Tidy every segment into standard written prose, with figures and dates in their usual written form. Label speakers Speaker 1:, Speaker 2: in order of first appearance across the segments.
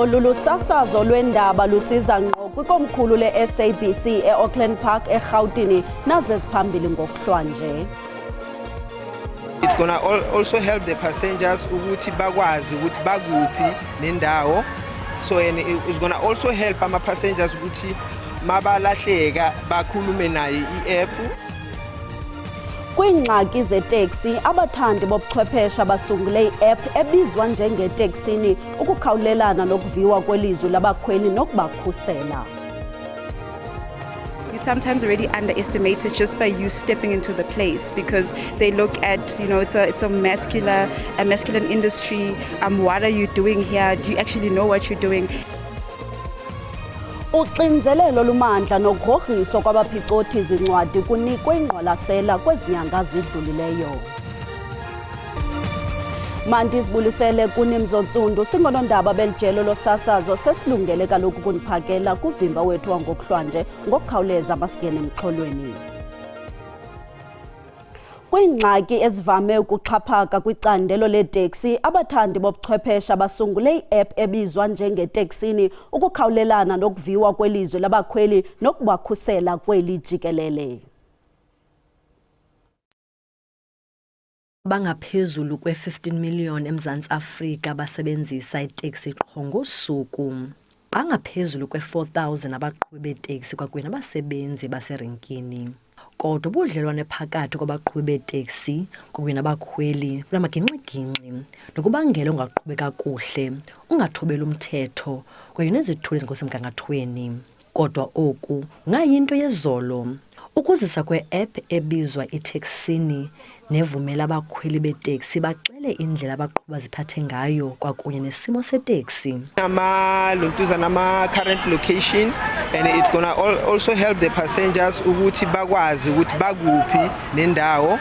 Speaker 1: Olu lusasazo lwendaba lusiza ngqo kwikomkhulu le-SABC e-Auckland Park eRhawutini nazeziphambili ngokuhlwanje.
Speaker 2: It's gonna also help the passengers ukuthi bakwazi ukuthi bakuphi nendawo. So and it's gonna also help ama passengers ukuthi mabalahleka bakhulume naye i-app.
Speaker 1: Kwiingxaki zeteksi, abathandi bobuchwephesha basungule i-app ebizwa njengeteksini ukukhawulelana nokuviwa kwelizwi labakhweli nokubakhusela.
Speaker 3: You sometimes already underestimate it just by you stepping into the place because they look at, you know, it's a masculine industry. What are you doing here? Do you actually know what you're doing?
Speaker 1: Uxinzelelo lumandla nokugrogriswa kwabaphicothi zincwadi kunikwe ingqwalasela kwezinyanga zidlulileyo. Mandizibulisele kuNimzo Ntsundu, singonondaba belijelo losasazo sesilungele kaloku kuniphakela kuvimba wethu wangokuhlwanje ngokukhawuleza masingene emxholweni. Kwiingxaki ezivame ukuxhaphaka kwicandelo leteksi, abathandi bobuchwephesha basungule i-app ebizwa njengeteksini ukukhawulelana nokuviwa kwelizwi labakhweli nokubakhusela kweli jikelele.
Speaker 4: Bangaphezulu kwe-15 million eMzantsi Afrika basebenzisa iteksi qho ngosuku. Bangaphezulu kwe-4,000 abaqhubi beteksi kwakunye nabasebenzi baserenkini. Kodwa ubudlelwane phakathi kwabaqhubi beteksi kwakunye nabakhweli bunamagingxigingxi nokubangela ungaqhubi kakuhle, ungathobeli umthetho kwaye nezithulo ezingekho semgangathweni. Kodwa oku kungayinto yezolo. Ukuzisa kwe-app ebizwa iteksini nevumela abakhweli beteksi baxele indlela abaqhuba ziphathe ngayo kwakunye nesimo seteksi.
Speaker 2: Current location, and it's gonna also help the passengers ukuthi bakwazi ukuthi bakuphi nendawo.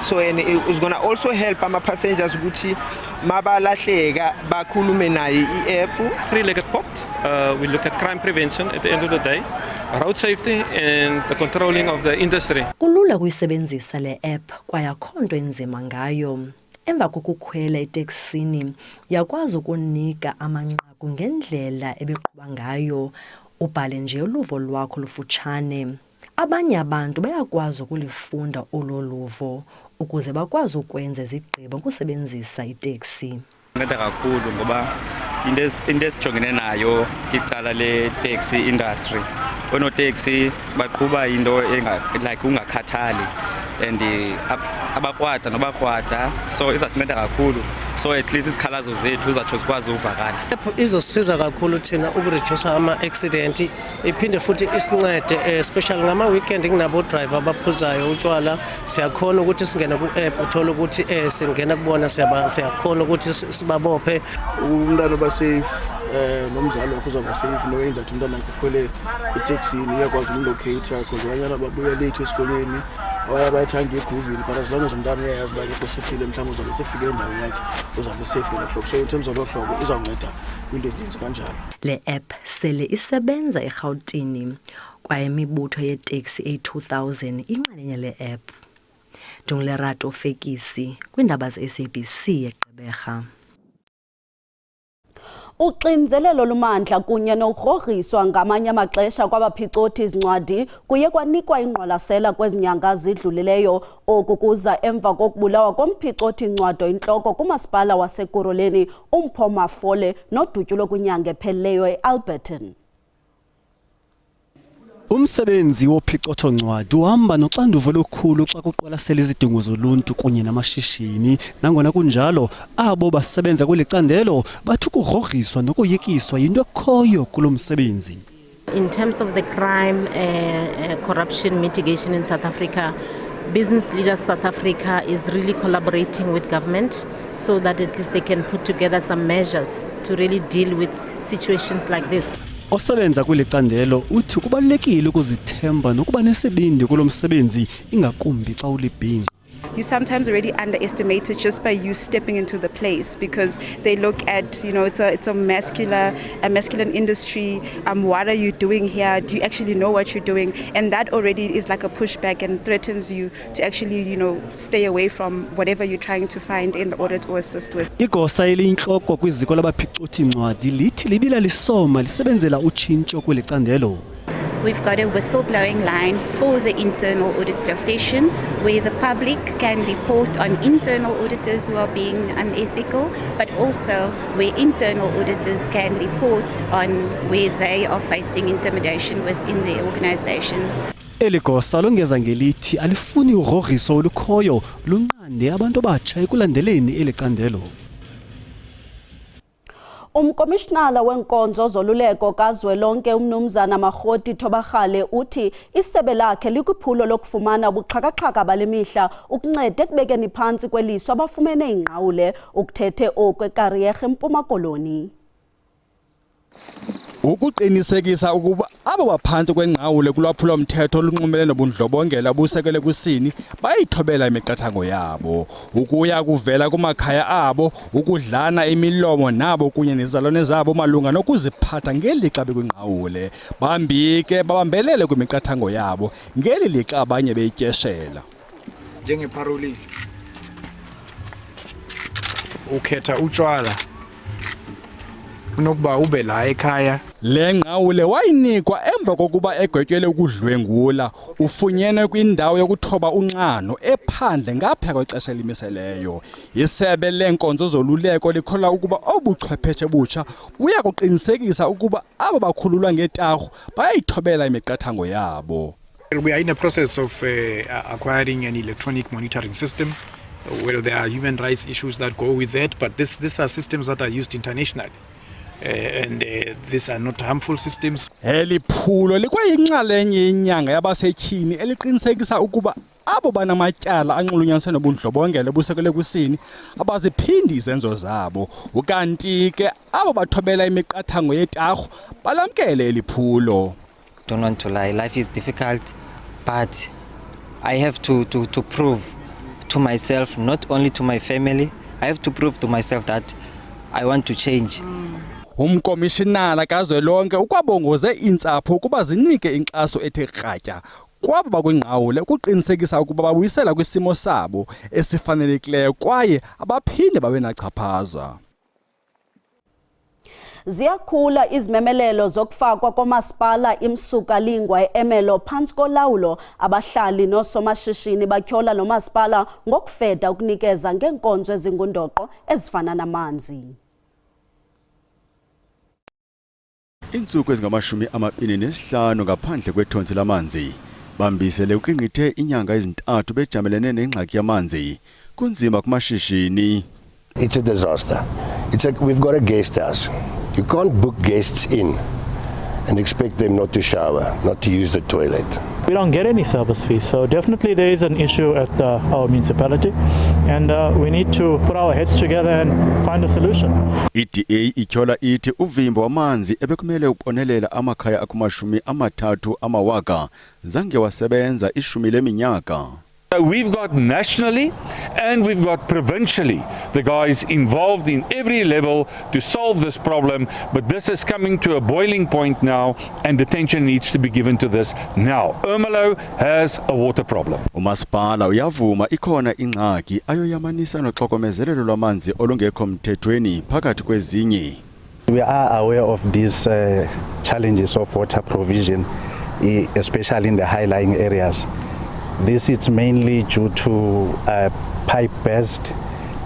Speaker 2: So and it's gonna also help ama passengers ukuthi mabalahleka bakhulume naye i-app.
Speaker 5: Three-legged pop. We look at crime prevention at the end of the day, road safety and the controlling of the industry.
Speaker 4: Kulula kuyisebenzisa le app kwaye akho nto enzima ngayo. Emva kokukhwela iteksini uyakwazi ukunika amanqaku ngendlela ebeqhuba ngayo, ubhale nje uluvo lwakho lufutshane. Abanye abantu bayakwazi ukulifunda olo luvo ukuze bakwazi ukwenza izigqibo ngokusebenzisa iteksi.
Speaker 6: Inceda kakhulu ngoba into esijongene nayo kwicala le-taxi industry. Oonoteksi baqhuba into like ungakhathali and abakrwada nobakrwada, so izasinceda kakhulu. So at least izikhalazo zethu zatsho zikwazi uvakala.
Speaker 7: Izosiza kakhulu thina ukureduce ama-accident, iphinde futhi isincede especially ngama-weekend kunabo driver abaphuzayo utshwala. Siyakhona ukuthi singene ku-app uthole ukuthi singena kubona siyakhona ukuthi sibabophe.
Speaker 8: Umntana oba safe nomzali wakho uzoba safe knowing that umntana ukhwele iteksini uyakwazi umlocate because abanyana babuya late esikolweni abayathanda iguvini, but as long as umntana uyayazi uba yekho sithile mhlawumbe uzobe sefike endaweni yakhe uzobe safe ngelo hlobo. So in terms of lo hlobo izawunceda kwinto ezininzi kanjalo.
Speaker 4: Le app sele isebenza eRhawutini kwaye imibutho yeteksi eyi-2,000 inxalenye le app. Ndingulerato Fekisi kwiindaba ze-SABC eGqeberha.
Speaker 1: Uxinzelelo lumandla kunye nokugrogriswa ngamanye amaxesha kwabaphicothi zincwadi kuye kwanikwa ingqwalasela kwezinyanga zidlulileyo. Oku kuza emva kokubulawa komphicothi ncwadi oyintloko kumasipala waseKuruleni uMpho Mafole nodutyulwe kwinyanga ephelileyo eAlberton.
Speaker 9: Umsebenzi wophicotho ncwadi uhamba noxanduva olukhulu xa kuqwalasela izidingo zoluntu kunye namashishini. Nangona kunjalo, abo basebenza kweli candelo bathi ukugrogriswa nokoyikiswa yinto ekhoyo kulo msebenzi.
Speaker 10: In terms of the crime corruption mitigation in South Africa, Business Leaders South Africa is really collaborating with government so that at least they can put together some measures to really deal with situations like this.
Speaker 9: Osebenza kweli candelo uthi kubalulekile ukuzithemba nokuba nesibindi kulo msebenzi ingakumbi xa ulibhinqa.
Speaker 3: you sometimes already underestimate it just by you stepping into the place, because they look at, you know, it's a masculine industry. What are you doing here? Do you actually know what you're doing? And that already is like a pushback and threatens you to actually, you know, stay away from whatever you're trying to find in the audit or assist with.
Speaker 9: Igosa eliyinhloko kwiziko labaphicothi incwadi lithi libila lisoma lisebenzela utshintsho kweli candelo.
Speaker 11: We've got a whistleblowing line for the internal audit profession where the public can report on internal auditors who are being unethical, but also where internal auditors can report on where they are facing intimidation within their organization.
Speaker 9: Eli gosa longeza ngelithi alifuni ugrogriso olukhoyo lunqande abantu abatsha ekulandeleni eli candelo.
Speaker 1: Umkomishinala wenkonzo zoluleko kazwelonke umnumzana Magoti Thobagale uthi isebe lakhe likwiphulo lokufumana ubuxhakaxhaka bale mihla ukunceda ekubekeni phantsi kweliso abafumene ingqawule ukuthethe okwekariyerhe eMpuma Koloni.
Speaker 12: Ukuqinisekisa ukuba abo baphantsi kwengqawule kulwaphulo mthetho olunxumene nobundlobongela busekele kusini bayithobela imiqathango yabo ukuya kuvela kumakhaya abo ukudlana imilomo nabo kunye nezalwane zabo malunga nokuziphatha ngelixa bekwingqawule bambike babambelele kwimiqathango yabo ngeli lixa abanye beyityeshela
Speaker 13: njengeparoli ukhetha utshwala unokuba ube la ekhaya.
Speaker 12: Le ngqawule wayinikwa emva kokuba egwetyele ukudlwengula ufunyenwe kwindawo yokuthoba unxano ephandle ngapha kwexesha elimiseleyo. Isebe lenkonzo zoluleko likholwa ukuba obuchwepheshe butsha buya kuqinisekisa ukuba abo bakhululwa ngetarhu bayayithobela imiqathango yabo.
Speaker 13: We are in a process of acquiring an electronic monitoring system. Well, there are human rights issues that go with that, but these are systems that are used internationally. And these are not harmful systems.
Speaker 12: Eli phulo likwayinxalenye yenyanga yabasetyhini eliqinisekisa ukuba abo banamatyala anxulunyaniswe nobundlobongela busekele kusini abaziphindi izenzo zabo ukanti ke abo bathobela imiqathango yetarhu balamkele eli phulo.
Speaker 14: Don't want to lie, life is difficult, but I have to prove to myself, not only to my family, I have to prove to myself that I want to change.
Speaker 12: Umkomishinala kazwelonke ukwabongoze intsapho ukuba zinike inkxaso ethe kratya kwabo bakwingqawule ukuqinisekisa ukuba babuyisela kwisimo sabo esifanelekileyo kwaye abaphinde babe nachaphaza.
Speaker 1: Ziyakhula izimemelelo zokufakwa komasipala imsuka lingwa eEmelo phantsi kolawulo abahlali nosomashishini bathyola lo masipala ngokufeda ukunikeza ngeenkonzo ezingundoqo ezifana namanzi.
Speaker 15: Insuku ezingama-25 ngaphandle kwethonsi lamanzi bambisele uqingqithe inyanga ezintathu bejamelene nengxaki yamanzi kunzima kumashishini.
Speaker 16: It's a disaster. We've got a guest house. You can't book guests in and expect them not to shower, not to use the toilet.
Speaker 17: We don't get any service fees, so definitely there is an issue at our municipality, and we need to put our heads together and find a solution.
Speaker 15: EDA ityhola ithi uvimbo wamanzi ebekumele ubonelela amakhaya aku30,000 zange wasebenza ishumi leminyaka.
Speaker 18: We've got nationally and we've got provincially the guys involved in every level to solve this problem, but this is coming to a boiling point now and attention needs to be given to this now. Ermelo has a water problem.
Speaker 15: Umasipala uyavuma ikhona ingxaki ayoyamanisa noxokomezelelo lwamanzi olungekho mthethweni phakathi kwezinye.
Speaker 19: We are aware of these challenges of water provision, especially in the high-lying areas. This is mainly due to pipe burst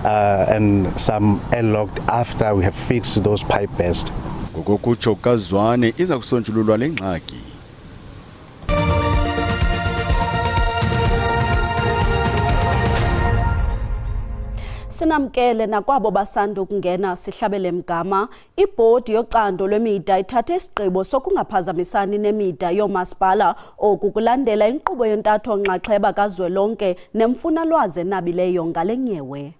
Speaker 19: and some airlocked after we have fixed those pipe burst.
Speaker 15: Ngokutsho kazwane iza kusonjululwa le ngxaki.
Speaker 1: Sinamkele nakwabo basanda ukungena sihlabele mgama ibhodi yocando lwemida ithathe isigqibo sokungaphazamisani nemida yomasipala okukulandela inkqubo yentatho nxaxheba kazwelonke nemfuna lwazi enabileyo ngalenyewe.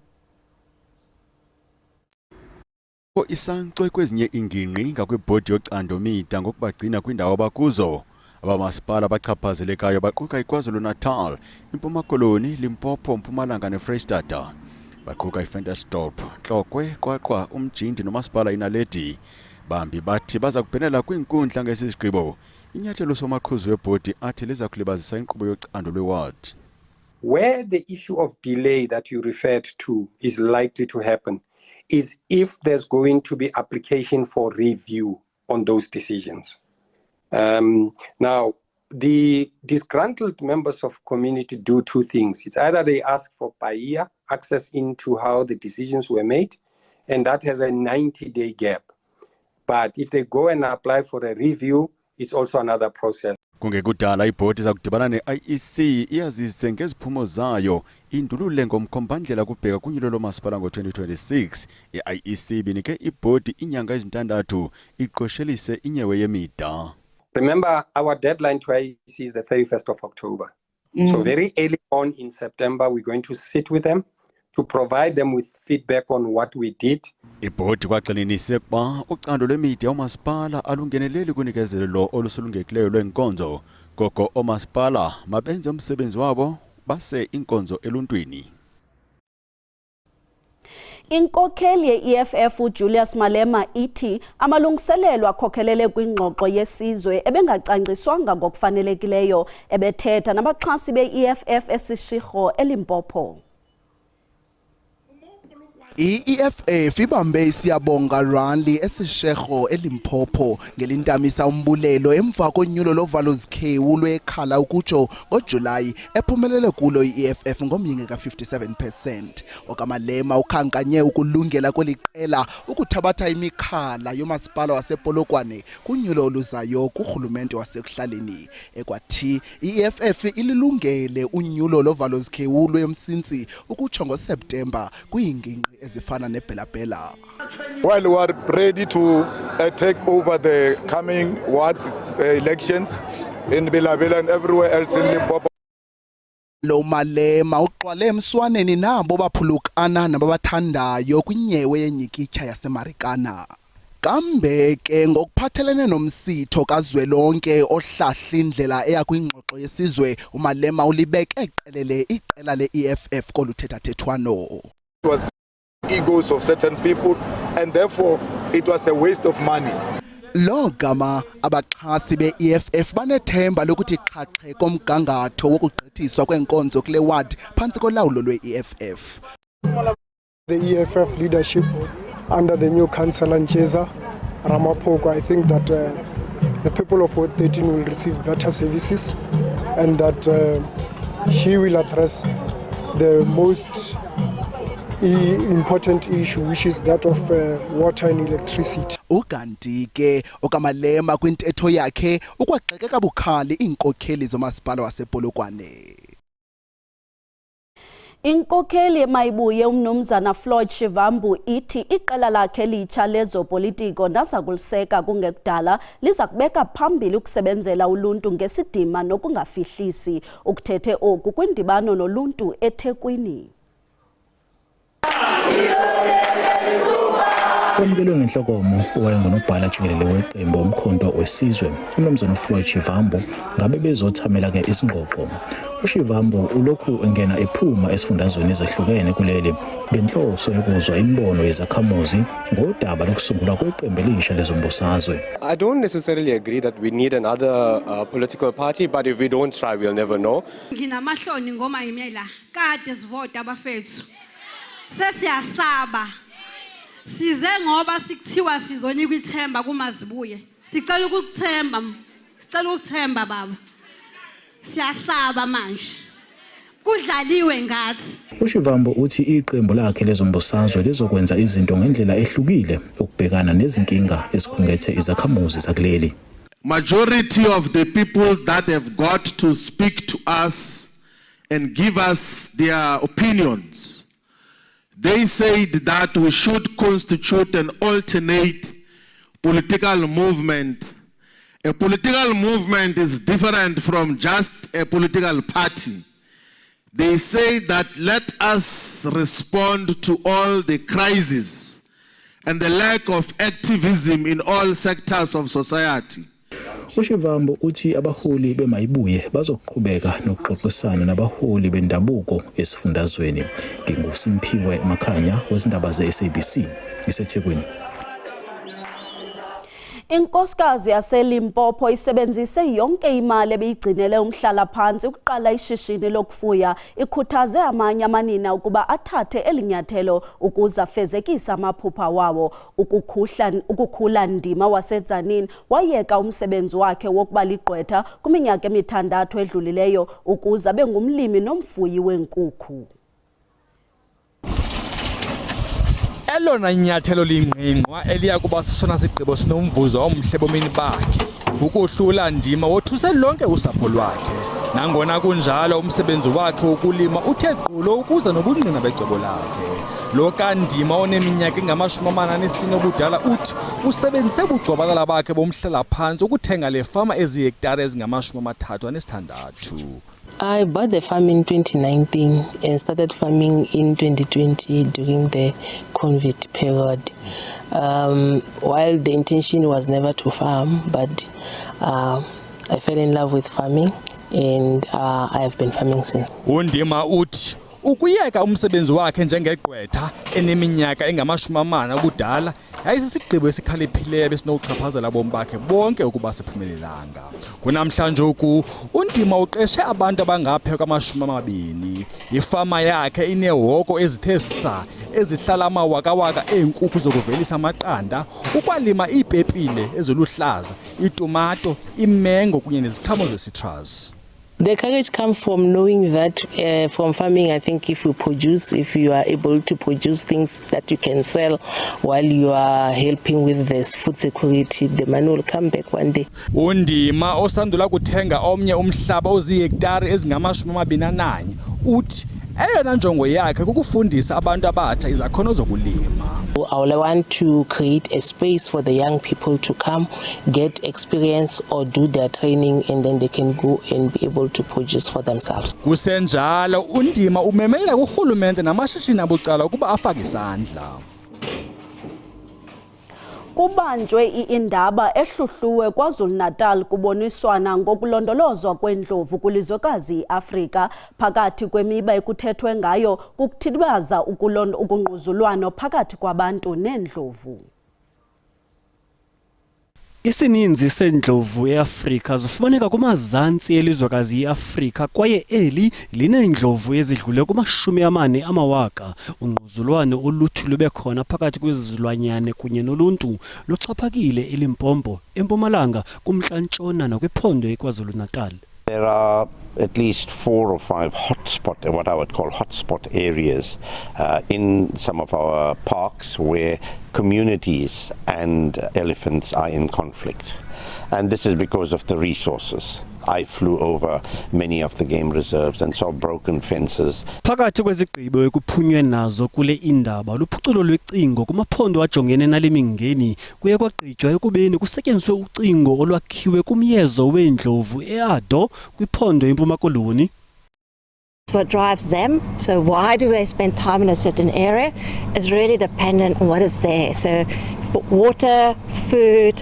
Speaker 15: Isankxwe kwezinye ingingqi ngakwibhodi yocando mida ngokubagcina kwindawo abakuzo abamasipala abachaphazelekayo baquka iKwaZulu-Natal, iMpuma Koloni, Limpopo, Mpumalanga neFreystata. Baquka iVentersdorp, Tlokwe, Qwaqwa, uMjindi nomasipala iNaledi. Bambi bathi baza kubhenela kwinkundla ngesisigqibo. Inyathelo somaqhuzu webhodi athi liza kulibazisa inkqubo yocando lweward.
Speaker 20: Where the issue of delay that you referred to is likely to happen is if there's going to be application for review on those decisions. Now, the disgruntled members of community do two things. It's either they ask for PAIA, access into how the decisions were made, and that has a 90-day gap. But if they go and apply for a review, it's also another process.
Speaker 15: Kungekudala ibhodi zakudibana ne-IEC iyazise ngeziphumo zayo indulule ngomkhombandlela kubheka kunyulo lomasipala ngo-2026. I-IEC ibinike ibhodi inyanga ezintandathu iqoshelise inyewe yemida.
Speaker 20: Remember, our deadline to IEC is the 31st of October. So very early on in September, we're going to sit with them to provide them with feedback on what we did.
Speaker 15: Ibhodi kwagxininise kuba ucando lwemida omasipala alungeneleli kunikezelelo olusulungekileyo lwenkonzo. Koko omasipala mabenze umsebenzi wabo base inkonzo eluntwini.
Speaker 1: Inkokheli ye-EFF uJulius Malema ithi amalungiselelo akhokhelele kwingxoxo yesizwe ebengacanciswanga ngokufanelekileyo ebethetha nabaxhasi be-EFF esishirho eLimpopo.
Speaker 21: I-EFF ibambe isiyabonga rally esishekho eLimpopo ngelintamisa umbulelo emva konyulo lovalo zikhewu lwekhala ukutsho ngoJulayi ephumelele kulo i-EFF ngomyinge ka-57%. Okamalema ukhankanye ukulungela kweliqela ukuthabatha imikhala yomasipala wasepolokwane kunyulo oluzayo kurhulumente wasekuhlaleni. Ekwathi i-EFF ililungele unyulo lovalo zikhewu lwemsintsi ukutsho ngoSeptemba kuyinginqi ezifana nebhelabhela.
Speaker 22: While we are ready to take over the coming wards elections in Belabela and everywhere else in Limpopo.
Speaker 21: Lo Malema uqwale emswaneni nabo baphulukana nababathandayo kwinyewe yenyikitya yaseMarikana. Kambe ke ngokuphathelene nomsitho kazwelonke ohlahla indlela eya kwingxoxo yesizwe uMalema ulibeke eqelele iqela le-EFF koluthethathethwano.
Speaker 22: It was egos of certain people and therefore it was a waste of money.
Speaker 21: Lo gama abaxhasi be-EFF banethemba lokuthi qhaqhe komgangatho wokugqithiswa kwenkonzo kule ward phantsi kolawulo lwe-EFF.
Speaker 23: The EFF leadership under the new councillor Ncheza Ramaphosa, I think that the people of Ward 13 will receive better services and that he will address the most important issue, which is that of water and electricity.
Speaker 21: Ukanti ke okamalema kwintetho yakhe ukwagxeke kabukhali iinkokheli zomasipala wasepolokwane. Inkokheli emayibuye umnumzana Floyd Shivambu ithi iqela lakhe litsha lezopolitiko ndazakuliseka kungekudala liza kubeka phambili ukusebenzela uluntu ngesidima nokungafihlisi ukuthethe oku kwindibano noluntu eThekwini.
Speaker 24: Wamkelwe ngenhlokomo owayengunobhala jikelele weqembu umkhonto wesizwe umnumzana Floyd Shivambu ngabe bezothamela ke isingxoxo. uShivambu ulokhu engena ephuma esifundazweni ezehlukene kuleli ngenhloso yokuzwa imibono yezakhamuzi ngodaba lokusungulwa kweqembu elisha lezombusazwe.
Speaker 25: I don't necessarily agree that we need another political party, but if we don't try we'll never know.
Speaker 26: Nginamahloni ngoma yimela kade sivota abafethu. Sesiyasaba. Size ngoba sikuthiwa sizonika ithemba kumazibuye. Sicela ukukuthemba. Sicela ukuthemba baba. Siyasaba manje. Kudlaliwe ngathi.
Speaker 24: uShivambu uthi iqembu lakhe lezombusazwe lizokwenza izinto ngendlela ehlukile ukubhekana nezinkinga ezikhungethe izakhamuzi zakuleli.
Speaker 27: Majority of the people that have got to speak to us and give us their opinions, they said that we should constitute an alternate political movement. A political movement is different from just a political party. They say that let us respond to all the crises and the lack of activism in all sectors of society.
Speaker 24: uShivambu uthi abaholi beMayibuye bazoqhubeka nokuxoxisana nabaholi bendabuko esifundazweni. NginguSimphiwe Makhanya wezindaba ze-SABC iseThekwini.
Speaker 1: Inkosikazi yaseLimpopo isebenzise yonke imali ebeyigcinele umhlala phansi ukuqala ishishini lokufuya. Ikhuthaze amanye amanina ukuba athathe elinyathelo ukuze afezekise amaphupha wawo. Ukukhula Ndima waseTzaneen wayeka umsebenzi wakhe wokuba ligqwetha kwiminyaka emithandathu edlulileyo ukuze abe ngumlimi nomfuyi weenkukhu.
Speaker 12: Elona nyathelo lingqingqwa eliya kuba sisona sigqibo sinomvuzo omhle bomini bakhe ukuhlula Ndima wothuse lonke usapho lwakhe. Nangona kunjalo umsebenzi wakhe wokulima uthe gqulo ukuza nobungqina becebo lakhe. Lo kaNdima oneminyaka engama-44 obudala uthi usebenzise bugcwabakala bakhe bomhlala phansi ukuthenga le fama ezihektare ezingama-36.
Speaker 2: I bought the farm in 2019 and started farming in 2020 during the COVID period. While the intention was never to farm, but I fell in love with farming and I have been farming since.
Speaker 12: uNdima uthi ukuyeka umsebenzi wakhe njengegqwetha eneminyaka engama-40 obudala yayisisigqibo esikhaliphileyo esinokuchaphazela bomi bakhe bonke ukuba siphumelelanga. Kunamhlanje uNdima uqeshe abantu abangaphaya kwama-20. Ifama yakhe inehoko ezithe saa ezihlala amawakawaka eenkukhu zokuvelisa amaqanda, ukwalima iipepile eziluhlaza, itumato, imengo kunye neziqhamo ze-citrus.
Speaker 2: The courage comes from knowing that from farming, I think if you are able to produce things that you can sell while you are helping with this food security, the money will come back one day.
Speaker 12: uNdima osandula kuthenga omnye umhlaba ozihektare ezingama-21 uthi eyona njongo yakhe kukufundisa abantu abatsha izakhono zokulima.
Speaker 2: I want to create a space for the young people to come, get experience or do their training, and then they can go and be able to produce for themselves.
Speaker 12: Kusenjalo uNdima umemelela kurhulumente namashishini abucala ukuba afake isandla.
Speaker 1: Kubanjwe iindaba ehluhluwe KwaZulu-Natal kuboniswana ngokulondolozwa kwendlovu kulizwekazi iAfrika phakathi kwemiba ekuthethwe ngayo kukuthibaza ukungquzulwano phakathi kwabantu neendlovu.
Speaker 9: Isininzi sendlovu eAfrika zifumaneka kumazantsi elizwekazi iAfrika kwaye eli lineendlovu ezidlule kuma-40,000. Ungquzulwano oluthi lube khona phakathi kwezizilwanyane kunye noluntu luxhaphakile eLimpopo, eMpumalanga, kumntla-ntshona nakwiphondo eKwaZulu-Natal.
Speaker 4: There are at least 4 or 5 what I would call hotspot areas in some of our parks where communities and elephants are in conflict. And this is because of the resources. I flew over many of the game reserves and saw broken fences.
Speaker 9: Phakathi kwezigqibo ekuphunywe nazo kule indaba luphuculo lwecingo kumaphondo ajongene nale mingeni kuye kwagqitywa ekubeni kusetyenziswe ucingo olwakhiwe kumyezo weendlovu eAdo kwiphondo eMpuma Koloni.
Speaker 5: What drives them, so why do they spend time in a certain area, is really dependent on what is there. So for water, food,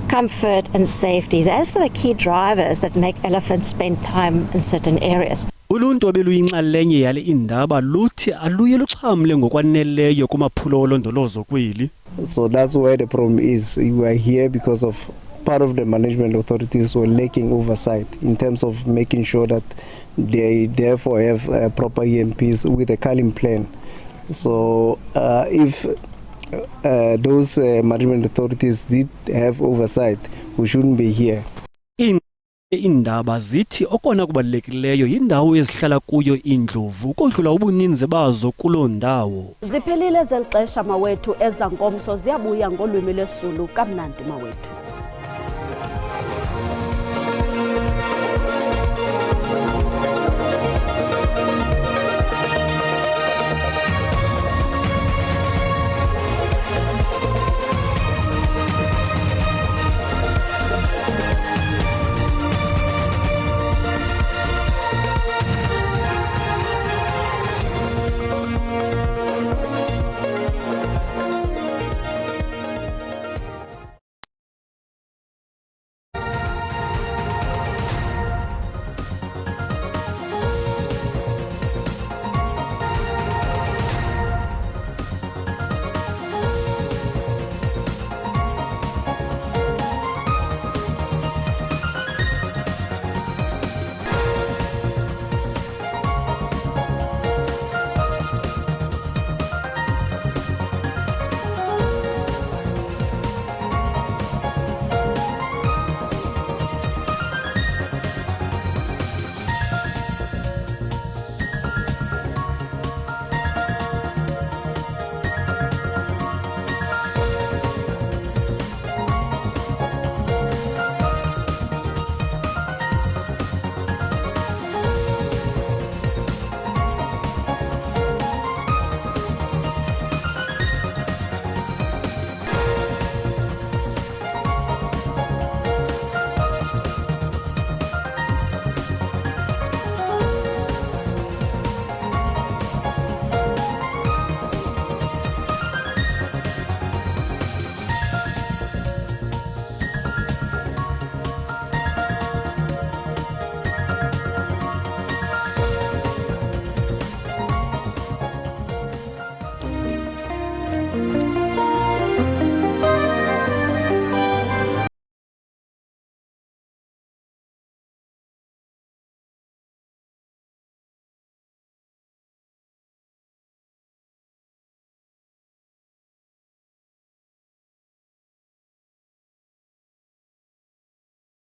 Speaker 5: comfort and safety, those are the key drivers that make elephants spend time in certain areas.
Speaker 9: Uluntu obeluyinxalenye yale indaba luthi aluye luxhamle ngokwaneleyo kumaphulo olondolozo kweli.
Speaker 23: So that's where the problem is. We are here because of part of the management authorities were lacking oversight in terms of making sure that they therefore have proper EMPs with a culling plan. So if those management authorities did have oversight, we shouldn't be here.
Speaker 9: Indaba zithi okona kubalulekileyo yindawo ezihlala kuyo indlovu ukodlula ubuninzi bazo kuloo ndawo.
Speaker 1: Ziphelile zelixesha mawethu ezankomso ziyabuya ngolwimi lwesulu kamnandi mawethu.